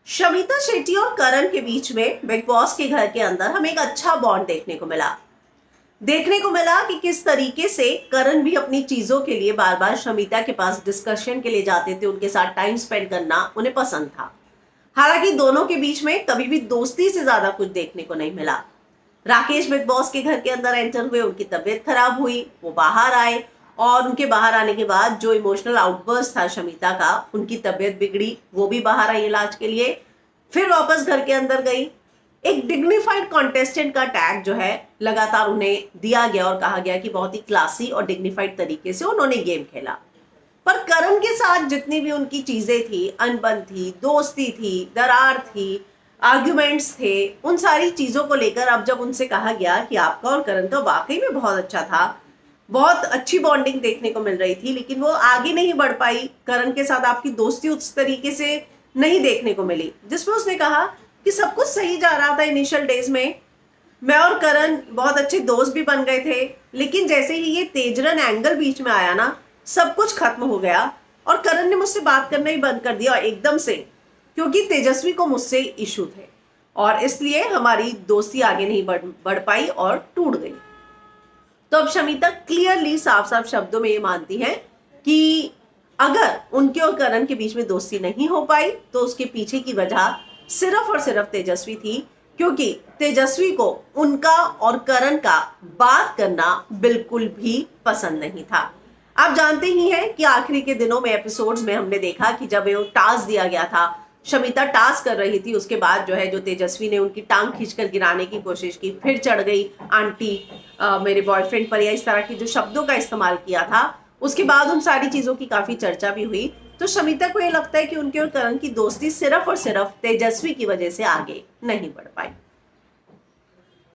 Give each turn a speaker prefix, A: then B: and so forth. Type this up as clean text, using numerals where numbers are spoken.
A: शमिता शेट्टी और करण के बीच में बिग बॉस के घर के अंदर हमें एक अच्छा बॉन्ड देखने को मिला कि किस तरीके से करण भी अपनी चीजों के लिए बार बार शमिता के पास डिस्कशन के लिए जाते थे। उनके साथ टाइम स्पेंड करना उन्हें पसंद था। हालांकि दोनों के बीच में कभी भी दोस्ती से ज्यादा कुछ देखने को नहीं मिला। राकेश बिग बॉस के घर के अंदर एंटर हुए, उनकी तबीयत खराब हुई, वो बाहर आए और उनके बाहर आने के बाद जो इमोशनल आउटबर्स्ट था शमिता का, उनकी तबीयत बिगड़ी, वो भी बाहर आई इलाज के लिए, फिर वापस घर के अंदर गई। एक डिग्निफाइड कॉन्टेस्टेंट का टैग जो है लगातार उन्हें दिया गया और कहा गया कि बहुत ही क्लासी और डिग्निफाइड तरीके से उन्होंने गेम खेला। पर करण के साथ जितनी भी उनकी चीजें थी, अनबन थी, दोस्ती थी, दरार थी, आर्ग्यूमेंट्स थे, उन सारी चीजों को लेकर अब जब उनसे कहा गया कि आपका और करण का वाकई में बहुत अच्छा था, बहुत अच्छी बॉन्डिंग देखने को मिल रही थी, लेकिन वो आगे नहीं बढ़ पाई, करण के साथ आपकी दोस्ती उस तरीके से नहीं देखने को मिली, जिसमें उसने कहा कि सब कुछ सही जा रहा था इनिशियल डेज में, मैं और करण बहुत अच्छे दोस्त भी बन गए थे, लेकिन जैसे ही ये तेजरन एंगल बीच में आया ना, सब कुछ खत्म हो गया और करण ने मुझसे बात करना ही बंद कर दिया एकदम से, क्योंकि तेजस्वी को मुझसे इशू थे और इसलिए हमारी दोस्ती आगे नहीं बढ़ पाई और टूट गई। तो अब शमिता क्लियरली साफ साफ शब्दों में ये मानती है कि अगर उनके और करण के बीच में दोस्ती नहीं हो पाई तो उसके पीछे की वजह सिर्फ और सिर्फ तेजस्वी थी, क्योंकि तेजस्वी को उनका और करण का बात करना बिल्कुल भी पसंद नहीं था। आप जानते ही हैं कि आखिरी के दिनों में एपिसोड्स में हमने देखा कि जब वो टास्क दिया गया था, शमिता टास्क कर रही थी, उसके बाद जो है जो तेजस्वी ने उनकी टांग खींचकर गिराने की कोशिश की, फिर चढ़ गई आंटी मेरे बॉयफ्रेंड पर, या इस तरह की जो शब्दों का इस्तेमाल किया था, उसके बाद उन सारी चीजों की काफी चर्चा भी हुई। तो शमिता को ये लगता है कि उनके और करण की दोस्ती सिर्फ और सिर्फ तेजस्वी की वजह से आगे नहीं बढ़ पाई।